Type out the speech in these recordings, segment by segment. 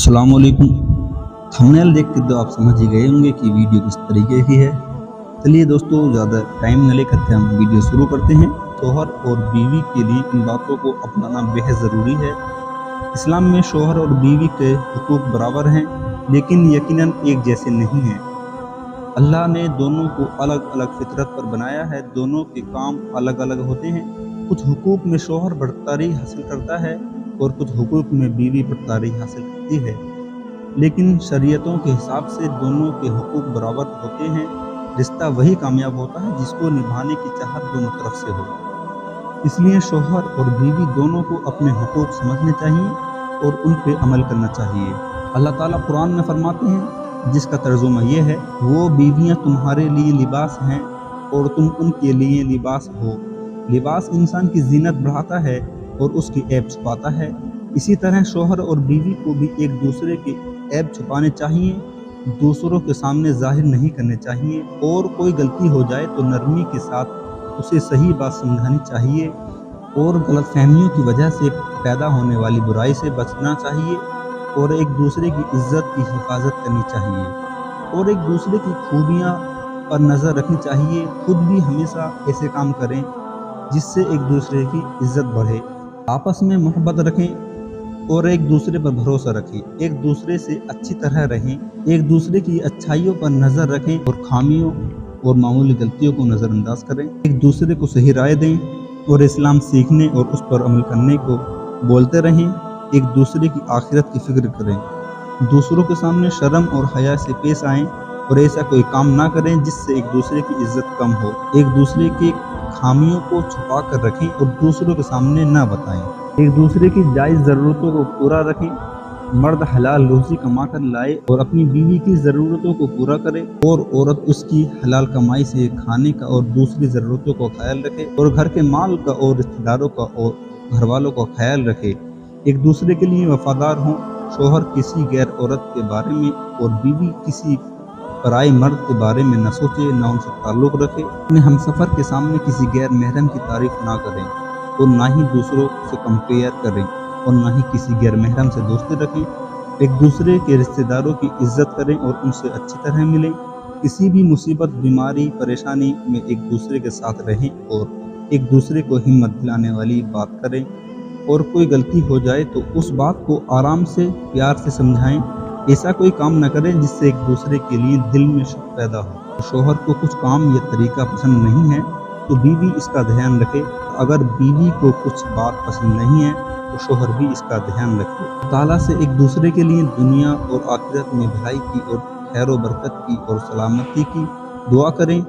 अस्सलाम वालेकुम। थंबनेल देख के तो आप समझ ही गए होंगे कि वीडियो किस तरीके की है। चलिए दोस्तों, ज़्यादा टाइम न लेकर के हम वीडियो शुरू करते हैं। शोहर और बीवी के लिए इन बातों को अपनाना बेहद ज़रूरी है। इस्लाम में शोहर और बीवी के हुकूक बराबर हैं, लेकिन यकीनन एक जैसे नहीं हैं। अल्लाह ने दोनों को अलग अलग फितरत पर बनाया है। दोनों के काम अलग अलग होते हैं। कुछ हुकूक में शोहर बरतरी हासिल करता है और कुछ हुकूक में बीवी बरतरी हासिल करती है, लेकिन शरीयतों के हिसाब से दोनों के हुकूक बराबर होते हैं। रिश्ता वही कामयाब होता है जिसको निभाने की चाहत दोनों तरफ से हो। इसलिए शोहर और बीवी दोनों को अपने हुकूक समझने चाहिए और उन पे अमल करना चाहिए। अल्लाह ताला कुरान में फरमाते हैं, जिसका तर्जुमा ये है, वो बीवियां तुम्हारे लिए लिबास हैं और तुम उनके लिए लिबास हो। लिबास इंसान की जीनत बढ़ाता है और उसकी ऐब छुपाता है। इसी तरह शोहर और बीवी को भी एक दूसरे के ऐब छुपाने चाहिए, दूसरों के सामने जाहिर नहीं करने चाहिए, और कोई गलती हो जाए तो नरमी के साथ उसे सही बात समझानी चाहिए और गलतफहमियों की वजह से पैदा होने वाली बुराई से बचना चाहिए और एक दूसरे की इज्जत की हिफाजत करनी चाहिए और एक दूसरे की खूबियाँ पर नज़र रखनी चाहिए। खुद भी हमेशा ऐसे काम करें जिससे एक दूसरे की इज्जत बढ़े। आपस में मोहब्बत रखें और एक दूसरे पर भरोसा रखें। एक दूसरे से अच्छी तरह रहें, एक दूसरे की अच्छाइयों पर नज़र रखें और खामियों और मामूली गलतियों को नज़रअंदाज करें। एक दूसरे को सही राय दें और इस्लाम सीखने और उस पर अमल करने को बोलते रहें। एक दूसरे की आखिरत की फिक्र करें। दूसरों के सामने शर्म और हया से पेश आएँ और ऐसा कोई काम ना करें जिससे एक दूसरे की इज्जत कम हो। एक दूसरे के खामियों को छुपा कर रखें और दूसरों के सामने ना बताएं। एक दूसरे की जायज़ ज़रूरतों को पूरा रखें। मर्द हलाल रोज़ी कमा कर लाए और अपनी बीवी की ज़रूरतों को पूरा करे और औरत उसकी हलाल कमाई से खाने का और दूसरी ज़रूरतों का ख्याल रखे और घर के माल का और रिश्तेदारों का और घर वालों का ख्याल रखे। एक दूसरे के लिए वफादार हों। शोहर किसी गैर औरत के बारे में और बीवी किसी पराई मर्द के बारे में न सोचे, न उनसे ताल्लुक़ रखे। अपने हमसफ़र के सामने किसी गैर महरम की तारीफ़ ना करें और ना ही दूसरों से कंपेयर करें और ना ही किसी गैर महरम से दोस्ती रखें। एक दूसरे के रिश्तेदारों की इज्जत करें और उनसे अच्छी तरह मिलें। किसी भी मुसीबत, बीमारी, परेशानी में एक दूसरे के साथ रहें और एक दूसरे को हिम्मत दिलाने वाली बात करें और कोई गलती हो जाए तो उस बात को आराम से, प्यार से समझाएं। ऐसा कोई काम न करें जिससे एक दूसरे के लिए दिल में शक पैदा हो। शोहर को कुछ काम या तरीका पसंद नहीं है तो बीवी इसका ध्यान रखे। अगर बीवी को कुछ बात पसंद नहीं है तो शोहर भी इसका ध्यान रखे। ताला से एक दूसरे के लिए दुनिया और आखिरत में भलाई की और खैर व बरकत की और सलामती की दुआ करें।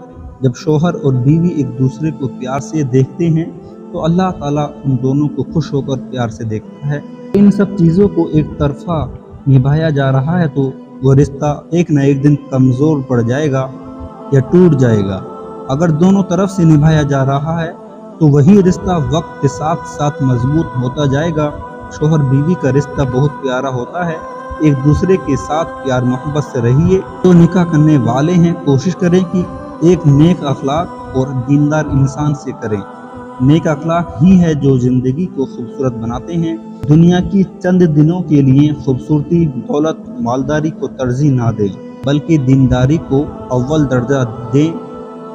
जब शोहर और बीवी एक दूसरे को प्यार से देखते हैं तो अल्लाह ताला उन दोनों को खुश होकर प्यार से देखता है। इन सब चीज़ों को एक तरफा निभाया जा रहा है तो वो रिश्ता एक न एक दिन कमज़ोर पड़ जाएगा या टूट जाएगा। अगर दोनों तरफ से निभाया जा रहा है तो वही रिश्ता वक्त के साथ साथ मजबूत होता जाएगा। शोहर बीवी का रिश्ता बहुत प्यारा होता है। एक दूसरे के साथ प्यार मोहब्बत से रहिए। तो निकाह करने वाले हैं, कोशिश करें कि एक नेक अखलाक और दीनदार इंसान से करें। नेक अखलाक ही है जो ज़िंदगी को खूबसूरत बनाते हैं। दुनिया की चंद दिनों के लिए खूबसूरती, दौलत, मालदारी को तरजीह ना दें, बल्कि दीनदारी को अव्वल दर्जा दें।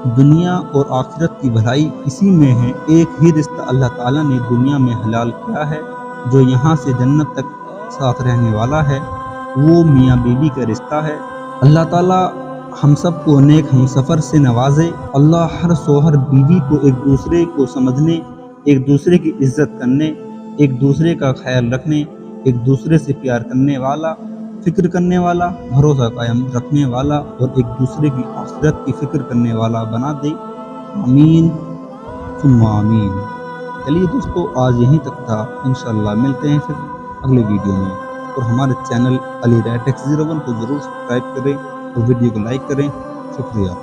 दुनिया और आखिरत की भलाई इसी में है। एक ही रिश्ता अल्लाह ताला ने दुनिया में हलाल किया है, जो यहाँ से जन्नत तक साथ रहने वाला है। वो मियाँ बीवी का रिश्ता है। अल्लाह ताला हम सब को नेक हमसफ़र से नवाजे। अल्लाह हर शोहर बीवी को एक दूसरे को समझने, एक दूसरे की इज्जत करने, एक दूसरे का ख्याल रखने, एक दूसरे से प्यार करने वाला, फिक्र करने वाला, भरोसा कायम रखने वाला और एक दूसरे की आखिरत की फिक्र करने वाला बना दे। आमीन सुम्मा आमीन। चलिए दोस्तों, आज यहीं तक था। इंशाअल्लाह मिलते हैं फिर अगले वीडियो में। और हमारे चैनल अली राय टेक 01 को ज़रूर सब्सक्राइब करें और वीडियो को लाइक करें। शुक्रिया।